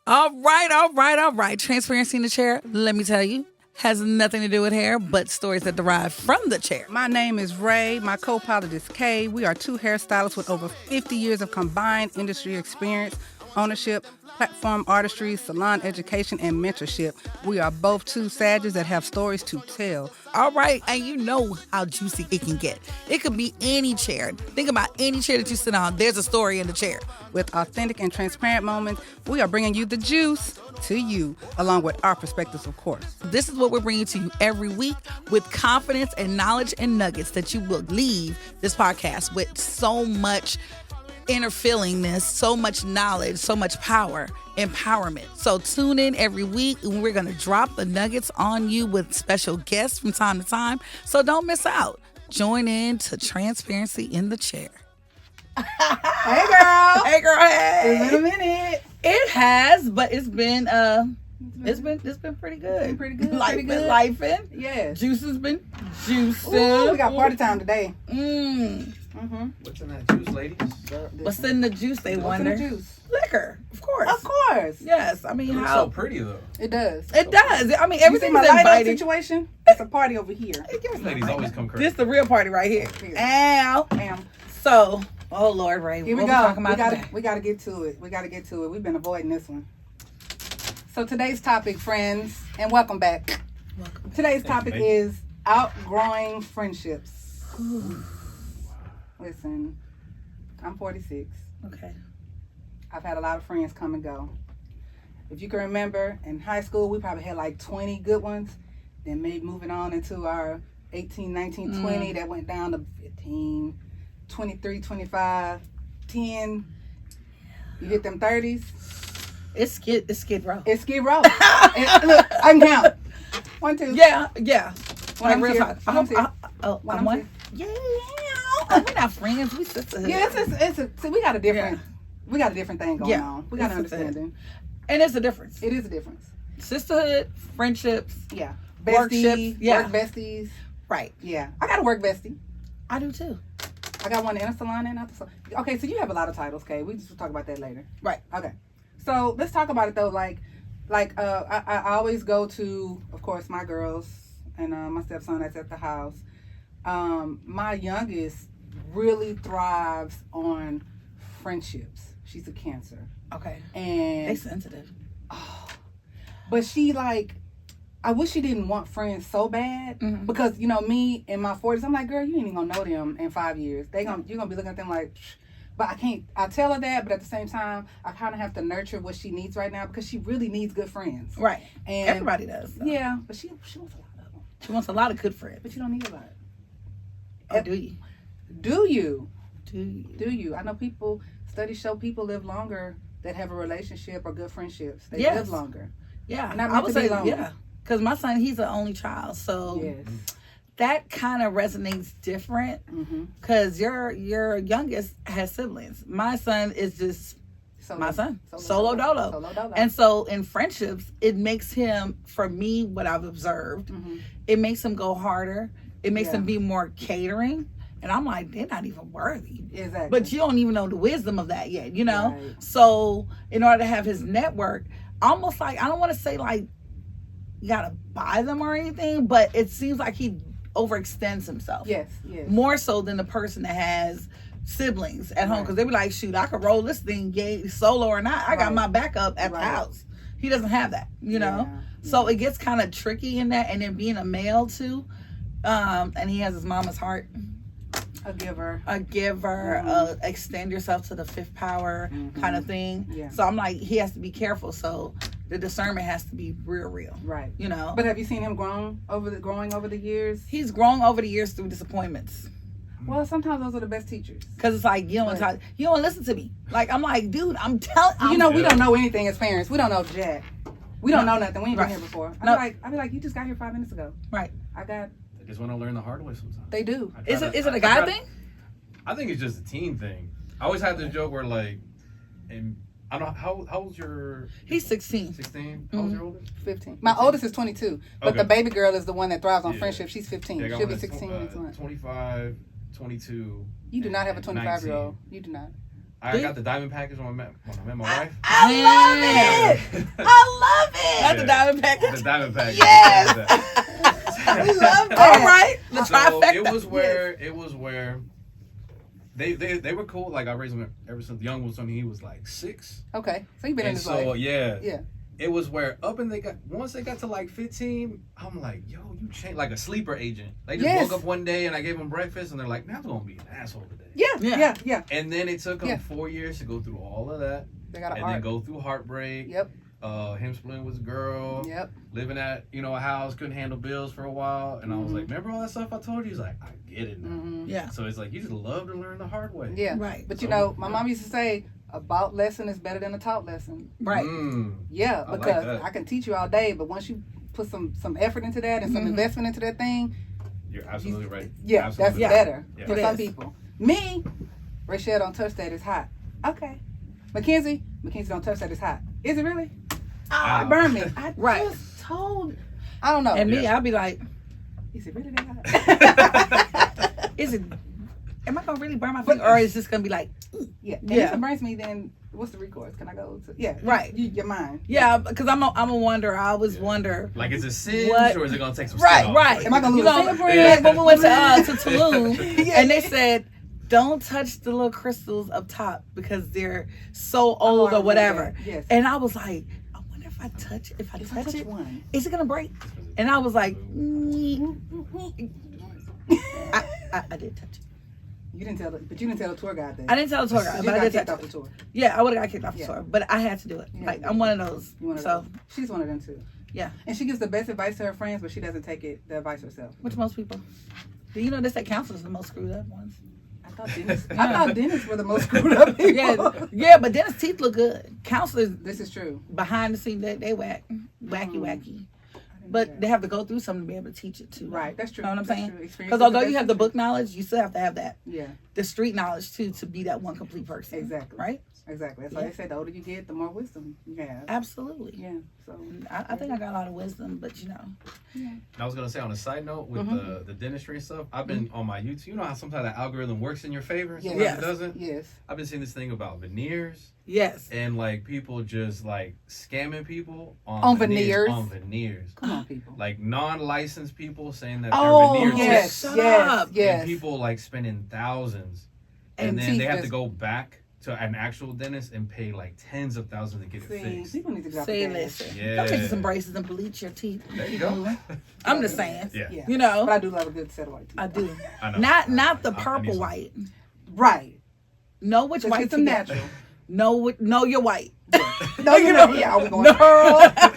All right, all right, all right. Transparency in the chair, let me tell you, has nothing to do with hair, but stories that derive from the chair. My name is Rae. My co-pilot is Kay. We are two hairstylists with over 50 years of combined industry experience, ownership, platform artistry, salon education, and mentorship. We are both two sages that have stories to tell. All right, and you know how juicy it can get. It could be any chair. Think about any chair that you sit on. There's a story in the chair. With authentic and transparent moments, we are bringing you the juice to you, along with our perspectives, of course. This is what we're bringing to you every week with confidence and knowledge and nuggets that you will leave this podcast with so much inner feelingness, so much knowledge, so much power, empowerment. So tune in every week and we're going to drop the nuggets on you with special guests from time to time. So don't miss out. Join in to Transparency in the Chair. Hey, girl. Hey, girl. Hey. It's been a minute. It has, but it's been pretty good. Been pretty good. Life Pretty been good. lifing. Yes. Juice has been juicing. Ooh, we got party time today. What's in that juice, ladies? What's in the juice, they What's wonder? in the juice? Liquor, of course. Of course. Yes, I mean, It looks how so pretty though. It does. it does. I mean, You see everything's my light up inviting. situation? It's a party over here. These ladies always come crazy. This the real party right here. Here. Ow. Bam. So, oh Lord, Ray, Here we what go. talking about today? We gotta get to it. We've been avoiding this one. So today's topic, friends, and welcome back. Today's topic Thank you. is outgrowing friendships. Listen, I'm 46. Okay. I've had a lot of friends come and go. If you can remember, in high school, we probably had like 20 good ones. Then maybe moving on into our 18, 19, 20, that went down to 15, 23, 25, 10. You hit them 30s. It's Skid Row. It's Skid Row. And look, I can count. 1, 2. Yeah. When I'm real here, talk. when I'm here. I'm I'm one. Yeah. Oh, we're not friends. We sisterhood. Yeah, see, we got a different thing going on. We got an It's a thing. understanding. And it's a difference. It is a difference. Sisterhood, friendships. Yeah. Workships, Besties, yeah. work besties. Right. Yeah. I got a work bestie. I do too. I got one in a salon and out the salon. Okay, so you have a lot of titles, Kay. We just will talk about that later. Right. Okay. So let's talk about it though. I always go to, of course, my girls and my stepson that's at the house. My youngest really thrives on friendships. She's a Cancer. Okay. And They sensitive. but she I wish she didn't want friends so bad because me in my 40s, I'm like, girl, you ain't even gonna know them in 5 years. You're gonna be looking at them like, psh. But I can't. I tell her that, but at the same time, I kind of have to nurture what she needs right now because she really needs good friends. Right. And Everybody does. So. Yeah, but she wants a lot of them. She wants a lot of good friends. But you don't need a lot. Or do you? Do you? Do you? Do you? I know studies show people live longer that have a relationship or good friendships. They Yes. live longer. Yeah. Not I meant would to be say, lonely. yeah. Because my son, he's an only child. So Yes. that kind of resonates different because your youngest has siblings. My son is just my son. Solo dolo. Solo dolo. And so in friendships, it makes him, for me, what I've observed, it makes him go harder. It makes him be more catering. And I'm like, they're not even worthy. Exactly. But you don't even know the wisdom of that yet, Right. So in order to have his network, almost like, I don't want to say like, you got to buy them or anything, but it seems like he overextends himself. Yes. More so than the person that has siblings at home. Because they be like, shoot, I could roll this thing gay, solo or not. I got my backup at the house. He doesn't have that, know? So it gets kind of tricky in that. And then being a male too, and he has his mama's heart. A giver, Extend yourself to the fifth power kind of thing. Yeah. So I'm like, he has to be careful. So the discernment has to be real. Right. But have you seen him growing over the years? He's grown over the years through disappointments. Well, sometimes those are the best teachers. Cause it's like you don't listen to me. Like I'm like, dude, I'm telling. We don't know anything as parents. We don't know jack. We don't know nothing. We ain't been here before. I'd be like, you just got here 5 minutes ago. Right. They just want to learn the hard way sometimes. They do. Is it a guy thing? I think it's just a teen thing. I always had this joke where and I don't know how old's your. He's 16. 16. How old's your oldest? 15. My oldest is 22, but the baby girl is the one that thrives on friendship. She's 15. Yeah, She'll be 16 next month. 25, 22. You do not have a 25-year-old. 19. You do not. I got the diamond package when I met my wife. I love it. got the diamond package. The diamond package. Yes. I love that. All right. The So trifecta. it was where they were cool. Like I raised him ever since the young was when he was like 6. Okay, so you've been in And his so life. yeah. It was where once they got to like 15, I'm like, yo, you changed, like a sleeper agent. They just woke up one day and I gave them breakfast and they're like, man, I'm gonna be an asshole today. Yeah. And then it took them 4 years to go through all of that. They got then go through heartbreak. Yep. Him splitting with his girl. Yep. Living at a house, couldn't handle bills for a while, and I was like, remember all that stuff I told you? He's like, I get it now. Yeah. So it's like you just love to learn the hard way. Yeah. Right. But my mom used to say, a bought lesson is better than a taught lesson. Right. Yeah, I because like that. I can teach you all day, but once you put some effort into that and some investment into that thing, You're absolutely right. yeah, Absolutely that's right. better Yeah. for It some is. people. Me, Rachelle don't touch that, it's hot. Okay. Mackenzie don't touch that, it's hot. Is it really? Wow. It burned me. I Right. just told. I don't know. And me, Yeah. I'll be like, Is it really that hot? is it? Am I gonna really burn my finger, or is this gonna be like? Yeah. And Yeah. if it burns me, then what's the recourse? Can I go to? Yeah. Right. Your mind. Yeah, because I'm a wonder. I always wonder. Like, is it singe What? or is it gonna take some Right, skin off? right. Am I gonna You lose a know, fingerprint? like when we went to Tulum, Yeah. and they said, don't touch the little crystals up top because they're so old I or whatever. remember that. Yes. And I was like, I wonder if I touch it, one. is it gonna break? And I was like, I did touch it. You didn't tell the tour guide that. I didn't tell the tour guide, You but I got did kicked touch off it. the tour. Yeah, I would have got kicked off the Yeah. tour, but I had to do it. Yeah. Like I'm one of those. You one of So those. She's one of them too. yeah, And she gives the best advice to her friends, but she doesn't take the advice herself. which most people. Do you know they say counselors are the most screwed up ones? I thought dentists were the most screwed up people. Yeah, but dentist teeth look good. Counselors This is true. behind the scenes they wacky. But Yeah. they have to go through something to be able to teach it too. Right, that's true. You know what I'm That's saying? true. Experience Because is although best you have the teacher. book knowledge, you still have to have that Yeah, the street knowledge too to be that one complete person. exactly. Right? Exactly. That's why they say the older you get, the more wisdom you have. Absolutely. Yeah. So I think I got a lot of wisdom, but you know. And I was gonna say on a side note with the dentistry and stuff, I've been on my YouTube. You know how sometimes the algorithm works in your favor, sometimes Yes. it doesn't. yes. I've been seeing this thing about veneers Yes. and like people just like scamming people On veneers. On veneers, Come on, people. like non-licensed people saying that Oh, they're veneer yes, techs, shut up. yes. and people like spending thousands, And and then teeth they have to just- go back to an actual dentist and pay like tens of thousands to get it See, fixed. people need to get Say off the gas. listen. Yeah. Go get you some braces and bleach your teeth. There you Keep go. moving. I'm just saying. Yeah. Yeah. You know. But I do love a good set of white teeth. I do. I know. Not the I need purple some. white. Right. Know which Just white get some to get. natural. Know your white. No, you know. Yeah, are we going? No.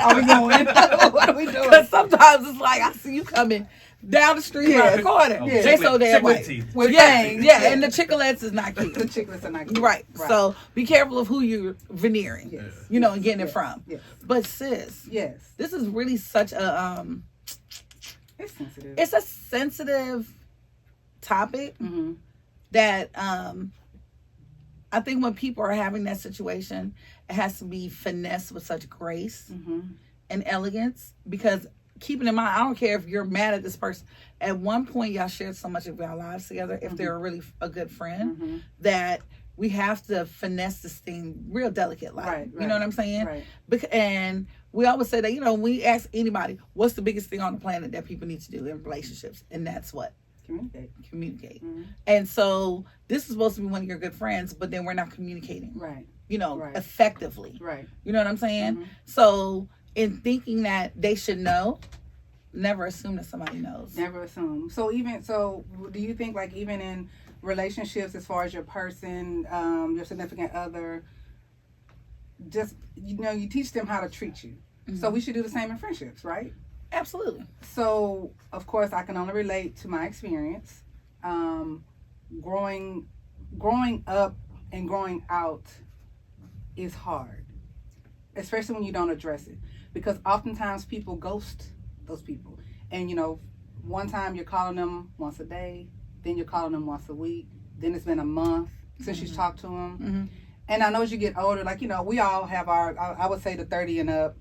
Are we going? What are we doing? Because sometimes it's like I see you coming down the street Yeah. around the corner. Oh, Yeah. They so damn chiclet white. teeth. With Yeah, fangs. yeah, and the chicklets is not cute. The chiclets are not cute. Right. So be careful of who you're veneering. Yes. You know, and getting it from. Yes. But sis, Yes. this is really such a It's sensitive. it's a sensitive topic Mm-hmm. that I think when people are having that situation, it has to be finessed with such grace Mm-hmm. and elegance, because keeping in mind, I don't care if you're mad at this person. At one point, y'all shared so much of your lives together, if they're really a good friend, Mm-hmm. that we have to finesse this thing real delicate, like, Right, you know what I'm saying? Right. And we always say that, you know, when we ask anybody, what's the biggest thing on the planet that people need to do in relationships? And that's what? Communicate. Communicate. Mm-hmm. And so this is supposed to be one of your good friends, but then we're not communicating, Right. you know, Right. effectively. Right. You know what I'm saying? Mhm. So in thinking that they should know, never assume that somebody knows. Never assume. So do you think, like, even in relationships, as far as your person, your significant other, just, you know, you teach them how to treat you. So we should do the same in friendships, right? Absolutely. So, of course, I can only relate to my experience. Growing up and growing out is hard, especially when you don't address it, because oftentimes people ghost those people. And, you know, one time you're calling them once a day, then you're calling them once a week, then it's been a month since you talked to them. Mm-hmm. And I know as you get older, like, you know, we all have our, I would say the 30 and up,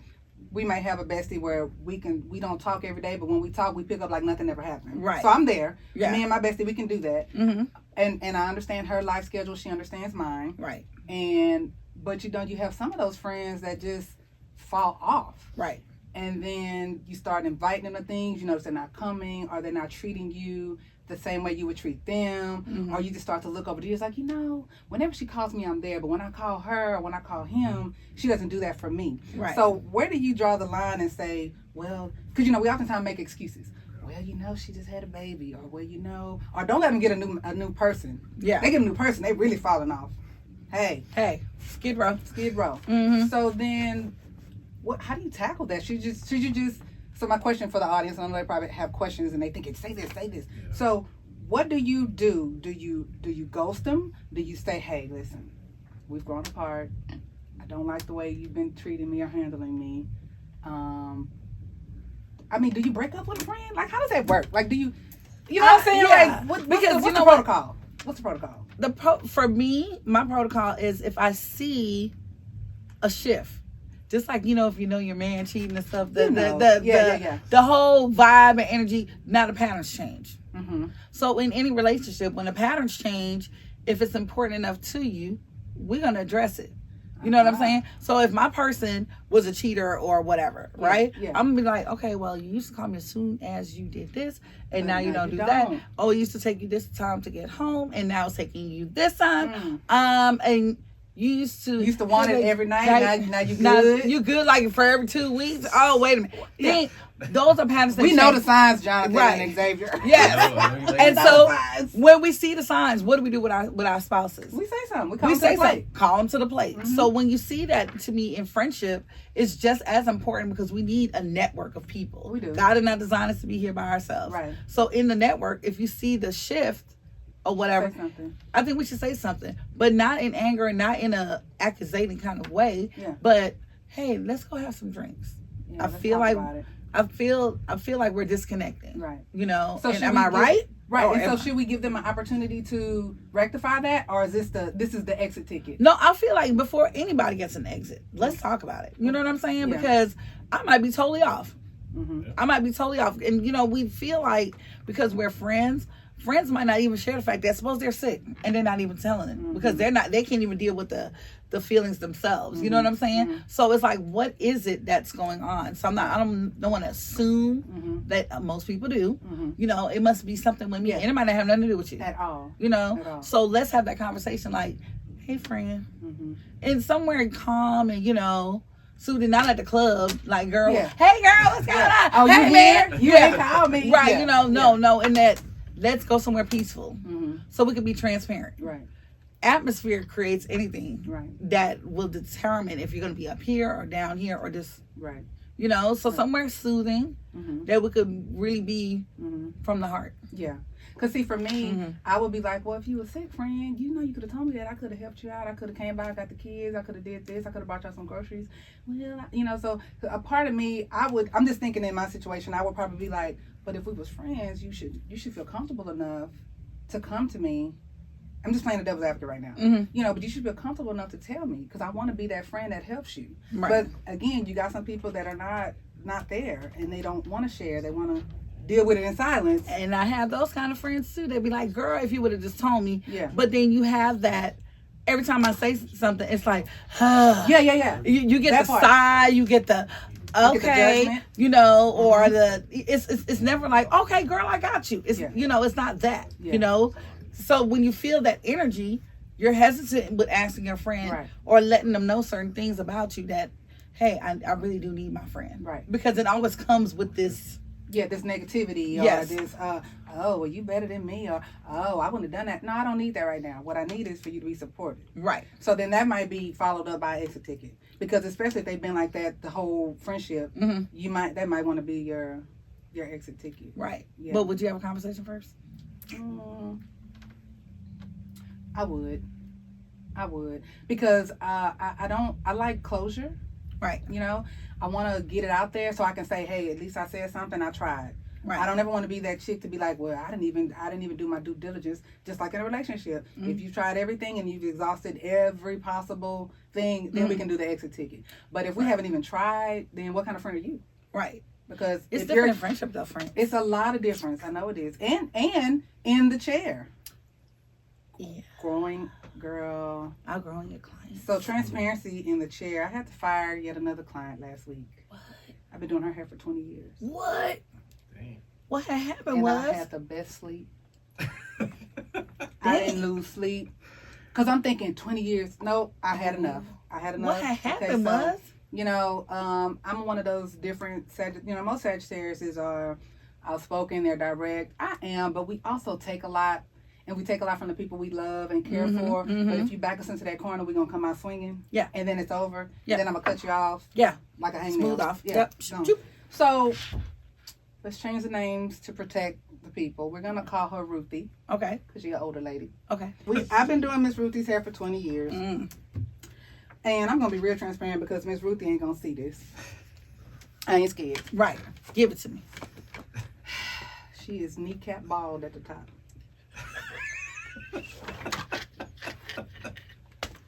we might have a bestie where we don't talk every day, but when we talk, we pick up like nothing ever happened. Right. So I'm there. Yeah. Me and my bestie, we can do that. Mm-hmm. And I understand her life schedule. She understands mine. Right. But you know, you have some of those friends that just fall off. Right. and then you start inviting them to things, you notice they're not coming, or they're not treating you the same way you would treat them, or you just start to look over the years like, whenever she calls me, I'm there, but when I call her or when I call him, she doesn't do that for me. Right. So where do you draw the line and say, well, because we oftentimes make excuses. Well, she just had a baby, or or don't let them get a new person. Yeah. They get a new person, they really falling off. Hey, Skid Row. Mm-hmm. So then, how do you tackle that? Should you just? So my question for the audience, and I know they probably have questions, and they think say this. Yeah. So what do you do? Do you ghost them? Do you say, hey, listen, we've grown apart. I don't like the way you've been treating me or handling me. Do you break up with a friend? Like, how does that work? Like, do you know what I'm saying? Yeah. Like, what's the protocol? What's the protocol? For me, my protocol is if I see a shift, just like, if you know your man cheating and stuff, the whole vibe and energy, now the patterns change. Mm-hmm. So in any relationship, when the patterns change, if it's important enough to you, we're going to address it. You know what I'm saying? So if my person was a cheater or whatever, right? Yeah. I'm going to be like, okay, well, you used to call me as soon as you did this, and now you don't do that. Oh, it used to take you this time to get home, and now it's taking you this time. And you used to want it every night. Now you good. You good like for every 2 weeks. Oh, wait a minute. Yeah. Those are patterns. We know the signs, Jonathan and Xavier. Yes. And so when we see the signs, what do we do with our spouses? We say something. We call them to the plate. Call them to the plate. Mm-hmm. So when you see that, to me, in friendship, it's just as important because we need a network of people. We do. God did not design us to be here by ourselves. Right. So in the network, if you see the shift, or whatever, I think we should say something, but not in anger and not in a accusating kind of way. Yeah. But hey, let's go have some drinks. Yeah, I feel like we're disconnecting. Right. So and am I right? Right. And so should we give them an opportunity to rectify that, or is this the exit ticket? No, I feel like before anybody gets an exit, let's talk about it. You know what I'm saying? Yeah. Because I might be totally off. Mm-hmm. I might be totally off, and we feel like because we're friends might not even share the fact that suppose they're sick and they're not even telling it because they can't even deal with the feelings themselves. You know what I'm saying? Mm-hmm. So it's like, what is it that's going on? So I don't want to assume that most people do. Mm-hmm. It must be something with me, and it might not have nothing to do with you at all. At all. So let's have that conversation. Like, hey, friend, and somewhere calm and soothing, not at the club. Like, girl, hey, girl, what's going on? Oh, hey, you man, you ain't call me, right? No, and that. Let's go somewhere peaceful so we can be transparent. Right. Atmosphere creates anything right. that will determine if you're going to be up here or down here or just, right. So somewhere soothing that we could really be from the heart. Yeah. Because, see, for me, I would be like, well, if you were sick, friend, you could have told me that. I could have helped you out. I could have came by, got the kids. I could have did this. I could have bought y'all some groceries. Well, so a part of me, I'm just thinking in my situation, I would probably be like, but if we was friends, you should feel comfortable enough to come to me. I'm just playing the devil's advocate right now. But you should feel comfortable enough to tell me because I want to be that friend that helps you. Right. But again, you got some people that are not there and they don't want to share. They want to deal with it in silence. And I have those kind of friends too. They'd be like, girl, if you would have just told me. Yeah. But then you have that, every time I say something, it's like, yeah. You get that the part. Sigh, you get the, okay, or it's never like, okay, girl, I got you. It's, it's not that, So when you feel that energy, you're hesitant with asking your friend or letting them know certain things about you that, hey, I really do need my friend. Right. Because it always comes with this. Yeah, this negativity or this, oh, well, you better than me, or, oh, I wouldn't have done that. No, I don't need that right now. What I need is for you to be supported. Right. So then that might be followed up by exit ticket. Because especially if they've been like that the whole friendship, that might want to be your exit ticket. Right. Yeah. But would you have a conversation first? I would. Because I like closure. Right. I want to get it out there so I can say, hey, at least I said something, I tried. Right. I don't ever want to be that chick to be like, well, I didn't even do my due diligence. Just like in a relationship, if you've tried everything and you've exhausted every possible thing, then we can do the exit ticket. But if we haven't even tried, then what kind of friend are you? Right. Because it's different in friendship, though, friend. It's a lot of difference. I know it is, and in the chair. Yeah. Growing, girl. Outgrowing your clients. So transparency in the chair. I had to fire yet another client last week. What? I've been doing her hair for 20 years. What? Dang. What had happened And was? I had the best sleep. I didn't lose sleep. Because I'm thinking 20 years. No, I had enough. I had enough. What had happened was? I'm one of those different, most Sagittarius are outspoken, they're direct. I am, but we also take a lot, and we take a lot from the people we love and care for. But if you back us into that corner, we're going to come out swinging. Yeah. And then it's over. Yeah. Then I'm going to cut you off. Yeah. Like a hangnail. Smooth off. Yeah. Yep. So, let's change the names to protect the people. We're going to call her Ruthie. Okay. Because she's an older lady. Okay. I've been doing Miss Ruthie's hair for 20 years. And I'm going to be real transparent because Miss Ruthie ain't going to see this. I ain't scared. Right. Give it to me. She is kneecap bald at the top.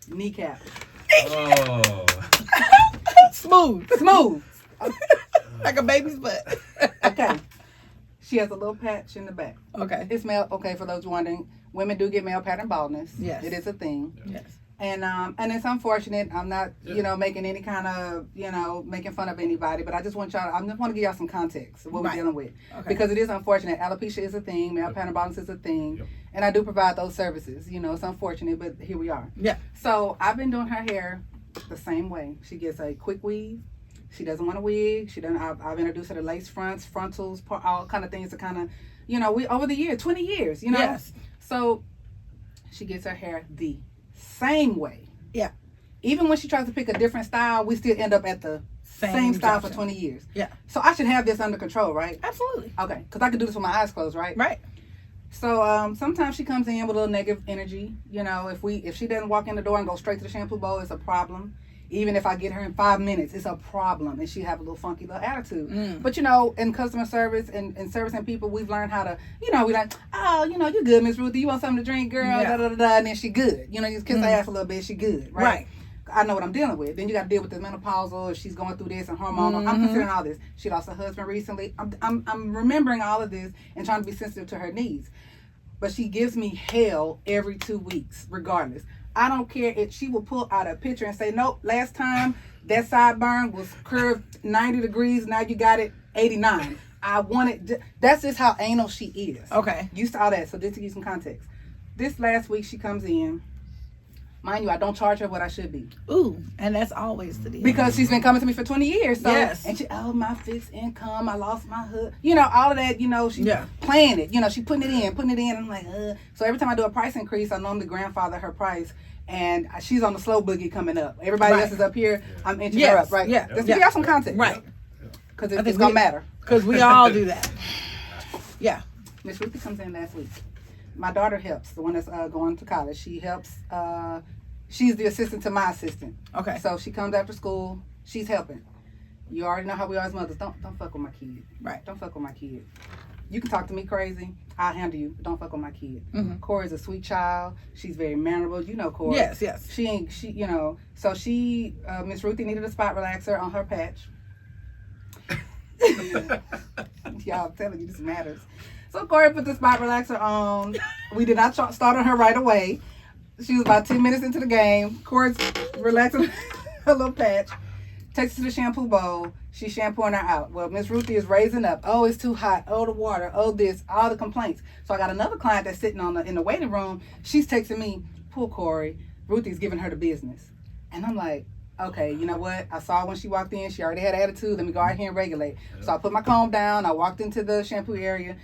Kneecap. Oh. Smooth. Like a baby's butt. Okay. She has a little patch in the back. Okay. It's male. Okay, for those wondering, women do get male pattern baldness. Yes. It is a thing. Yes. And it's unfortunate. I'm not, making any kind of, making fun of anybody, but I just want to give y'all some context of what we're dealing with. Okay. Because it is unfortunate. Alopecia is a thing. Male pattern baldness is a thing. Yep. And I do provide those services. It's unfortunate, but here we are. Yeah. So I've been doing her hair the same way. She gets a quick weave. She doesn't want a wig. I've introduced her to lace fronts, frontals, all kind of things to kind of, we over the years, 20 years, Yes. So she gets her hair the same way. Yeah. Even when she tries to pick a different style, we still end up at the same style for 20 years. Yeah. So I should have this under control, right? Absolutely. Okay. Because I could do this with my eyes closed, right? Right. So sometimes she comes in with a little negative energy. If she doesn't walk in the door and go straight to the shampoo bowl, it's a problem. Even if I get her in 5 minutes, it's a problem, and she have a little funky little attitude. But in customer service and servicing people, we've learned how to, we like, oh, you good, Miss Ruthie, you want something to drink, girl, da da da da, and then she good. You just kiss her ass a little bit, she good, right? I know what I'm dealing with. Then you got to deal with the menopausal, if she's going through this and hormonal. I'm considering all this. She lost her husband recently. I'm remembering all of this and trying to be sensitive to her needs. But she gives me hell every 2 weeks, regardless. I don't care if she will pull out a picture and say, nope, last time that sideburn was curved 90 degrees. Now you got it 89. I want it. That's just how anal she is. Okay. You saw that. So just to give you some context. This last week she comes in. Mind you, I don't charge her what I should be. Ooh, and that's always the deal. Because she's been coming to me for 20 years. So, yes. And my fixed income, I lost my hood. All of that, she's playing it. She putting it in. I'm like, So every time I do a price increase, I normally grandfather her price. And she's on the slow boogie coming up. Everybody else is up here. I'm inching her up, right? Yeah. Let's give y'all some context. Right. Because it's going to matter. Because we all do that. Yeah. Miss Ruthie comes in last week. My daughter helps, the one that's going to college. She helps. She's the assistant to my assistant. Okay. So she comes after school. She's helping. You already know how we are as mothers. Don't fuck with my kid. Right. Don't fuck with my kid. You can talk to me crazy. I'll handle you. But don't fuck with my kid. Corey's a sweet child. She's very mannerable. You know Corey. Yes. So she, Miss Ruthie needed a spot relaxer on her patch. Y'all, I'm telling you, this matters. So Corey put the spot relaxer on. We did not start on her right away. She was about 10 minutes into the game. Corey's relaxing her little patch. Takes her to the shampoo bowl. She's shampooing her out. Well, Miss Ruthie is raising up. Oh, it's too hot. Oh, the water. Oh, this. All the complaints. So I got another client that's sitting in the waiting room. She's texting me, poor Corey. Ruthie's giving her the business. And I'm like, okay, you know what? I saw when she walked in, she already had attitude. Let me go out here and regulate. So I put my comb down. I walked into the shampoo area.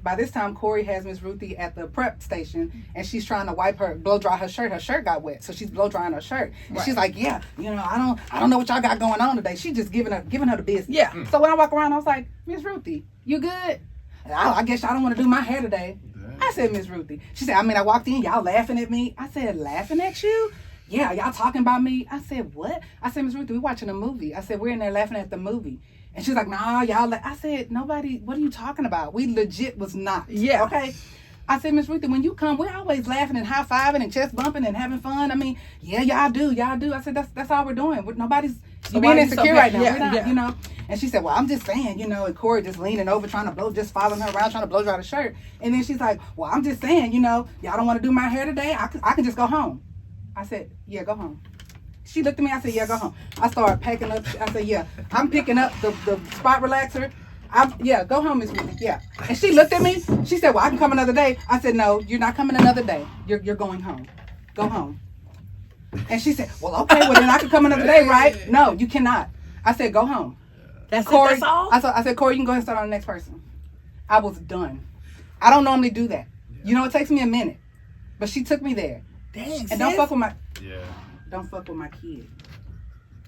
By this time, Corey has Miss Ruthie at the prep station, and she's trying to blow dry her shirt. Her shirt got wet, so she's blow drying her shirt. And she's like, yeah, I don't know what y'all got going on today. She's just giving her the business. Yeah. So when I walk around, I was like, Miss Ruthie, you good? I guess y'all don't want to do my hair today. I said, Miss Ruthie. She said, I walked in, y'all laughing at me. I said, laughing at you? Yeah, y'all talking about me? I said, what? I said, Miss Ruthie, we watching a movie. I said, we're in there laughing at the movie. And she's like, nah, y'all. I said, nobody, what are you talking about? We legit was not. Yeah. Okay. I said, Miss Ruthie, when you come, we're always laughing and high-fiving and chest bumping and having fun. Yeah, y'all do. I said, that's all we're doing. Nobody's being insecure right now. We're not, And she said, well, I'm just saying, and Corey just leaning over, just following her around, trying to blow dry the shirt. And then she's like, well, I'm just saying, y'all don't want to do my hair today? I can just go home. I said, yeah, go home. She looked at me. I said, yeah, go home. I started packing up. I said, yeah, I'm picking up the spot relaxer. Go home, Miss Whitney. Yeah. And she looked at me. She said, well, I can come another day. I said, no, you're not coming another day. You're going home. Go home. And she said, well, okay, well, then I can come another day, right? No, you cannot. I said, go home. Corey, that's all? I said, Corey, you can go ahead and start on the next person. I was done. I don't normally do that. You know, it takes me a minute. But she took me there. Dang, and don't fuck with my... Yeah. Don't fuck with my kid.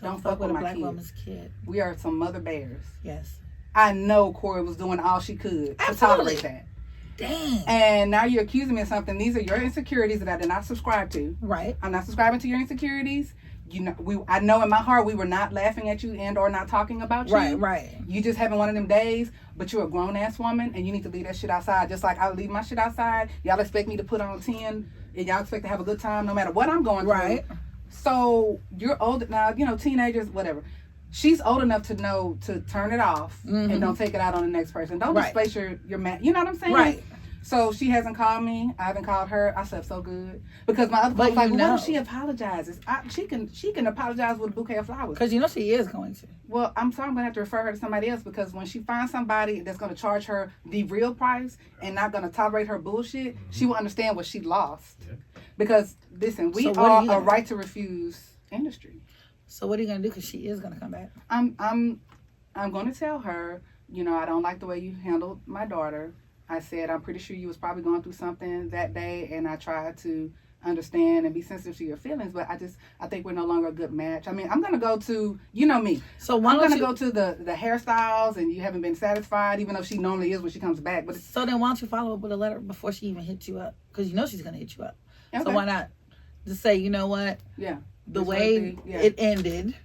Don't fuck with a black woman's kid. We are some mother bears. Yes. I know Corey was doing all she could to tolerate that. Dang. And now you're accusing me of something. These are your insecurities that I did not subscribe to. Right. I'm not subscribing to your insecurities. You know, I know in my heart we were not laughing at you and or not talking about you. Right. You just having one of them days, but you're a grown ass woman and you need to leave that shit outside. Just like I leave my shit outside. Y'all expect me to put on 10 and y'all expect to have a good time no matter what I'm going through. Right. So you're old now, you know, teenagers, whatever. She's old enough to know to turn it off and don't take it out on the next person. Don't displace your man. You know what I'm saying? Right. So she hasn't called me. I haven't called her. I slept so good because my other was like, well, what if she apologizes? She can apologize with a bouquet of flowers. Because you know she is going to. Well, I'm sorry, I'm gonna have to refer her to somebody else because when she finds somebody that's gonna charge her the real price and not gonna tolerate her bullshit, she will understand what she lost. Yeah. Because listen, we are a right to refuse industry. So what are you gonna do? Because she is gonna come back. I'm gonna tell her, you know, I don't like the way you handled my daughter. I said, I'm pretty sure you was probably going through something that day, and I tried to understand and be sensitive to your feelings, but I think we're no longer a good match. I mean, I'm going to go to, you know me. So I'm going to go to the hairstyles, and you haven't been satisfied, even though she normally is when she comes back. But so then why don't you follow up with a letter before she even hits you up? Because you know she's going to hit you up. Okay. So why not just say, you know what? Yeah. The way it ended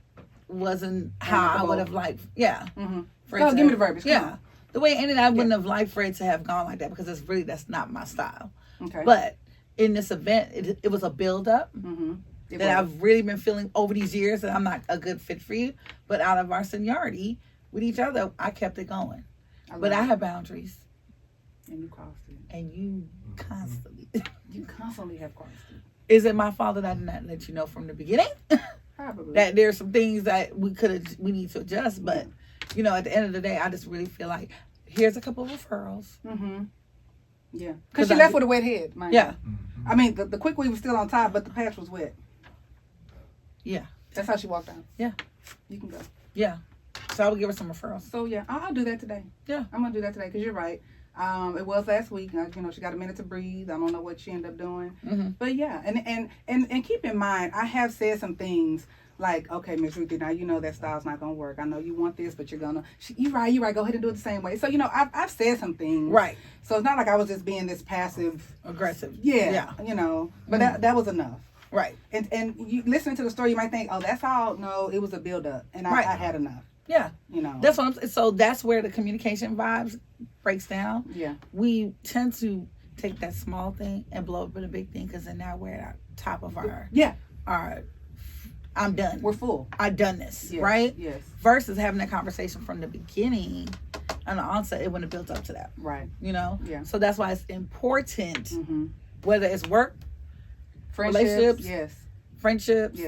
wasn't how I would have liked. Yeah. Mm-hmm. Go, give me the verbiage. Yeah. The way it ended, I wouldn't have liked for it to have gone like that because that's not my style. Okay. But in this event, it was a build-up that I've really been feeling over these years that I'm not a good fit for you. But out of our seniority with each other, I kept it going. But I have boundaries. And you crossed it. And you constantly. You constantly have crossed it. Is it my fault that I did not let you know from the beginning? Probably. That there's some things that we need to adjust, but... You know, at the end of the day, I just really feel like here's a couple of referrals. Mm-hmm. Yeah. Because she left with a wet head, man. Yeah. I mean, the quick weave was still on top, but the patch was wet. Yeah. That's how she walked out. Yeah. You can go. Yeah. So I would give her some referrals. So, yeah, I'll do that today. Yeah. I'm going to do that today because you're right. It was last week. You know, she got a minute to breathe. I don't know what she ended up doing. Mm-hmm. But, yeah. And keep in mind, I have said some things like, okay, Miss Ruthie, now you know that style's not going to work. I know you want this, but you're going to... You're right. Go ahead and do it the same way. So, you know, I've said some things. Right. So, it's not like I was just being this passive... Aggressive. Yeah. You know, but that was enough. Right. And you listening to the story, you might think, oh, that's all. No, it was a build-up. And I had enough. Yeah. You know. That's what so that's where the communication vibes breaks down. Yeah. We tend to take that small thing and blow up in a big thing because then now we're at the top of our... Yeah. Our... I'm done. We're full. I've done this, yes, right? Yes. Versus having that conversation from the beginning and the onset, it wouldn't have built up to that. Right. You know? Yeah. So that's why it's important, whether it's work, relationships, friendships,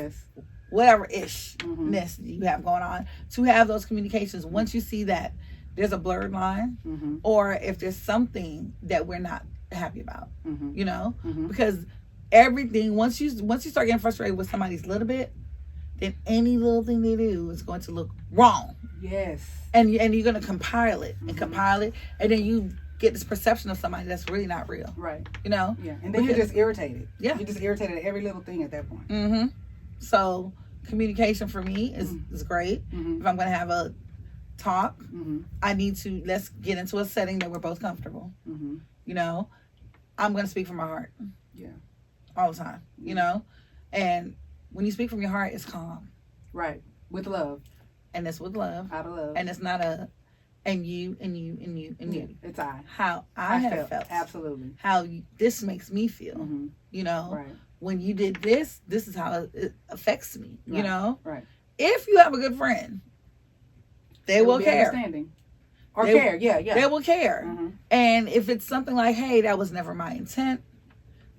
whatever ishness you have going on, to have those communications. Once you see that there's a blurred line, or if there's something that we're not happy about, you know? Because everything, once you start getting frustrated with somebody's little bit, then any little thing they do is going to look wrong. Yes. And you're going to compile it and compile it, and then you get this perception of somebody that's really not real. Right. You know? Yeah. And then you're just irritated. Yeah. You're just irritated at every little thing at that point. Mm-hmm. So communication for me is great. If I'm going to have a talk, I need to, let's get into a setting that we're both comfortable. You know? I'm going to speak from my heart. Yeah. All the time, you know? And when you speak from your heart, it's calm. Right. With love. And it's with love. Out of love. And it's not and you. It's I. How I have felt. Absolutely. How this makes me feel. You know? Right. When you did this is how it affects me. Right. You know? Right. If you have a good friend, they will care. Understanding. Or care. Yeah. They will care. And if it's something like, hey, that was never my intent.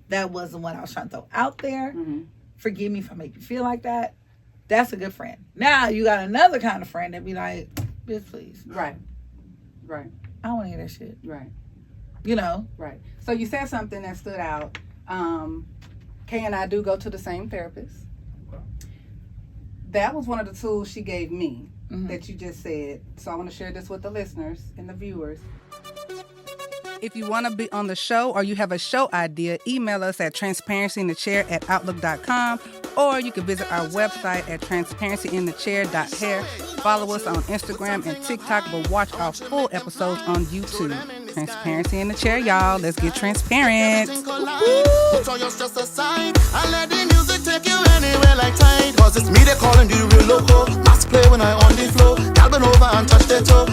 That wasn't what I was trying to throw out there. Forgive me if I make you feel like that. That's a good friend. Now you got another kind of friend that be like, bitch, please. Right. I don't want to hear that shit. Right. You know? Right. So you said something that stood out. Kay and I do go to the same therapist. That was one of the tools she gave me that you just said. So I want to share this with the listeners and the viewers. If you want to be on the show or you have a show idea, email us at transparencyinthechair@outlook.com, or you can visit our website at transparencyinthechair.hair. Follow us on Instagram and TikTok, but watch our full episodes on YouTube. Transparency in the Chair, y'all. Let's get transparent. Throw your stress aside and let the music take you anywhere like tide. Cause it's me they calling the real loco. Mass play when I on the floor. Gal bend over and touch their toe.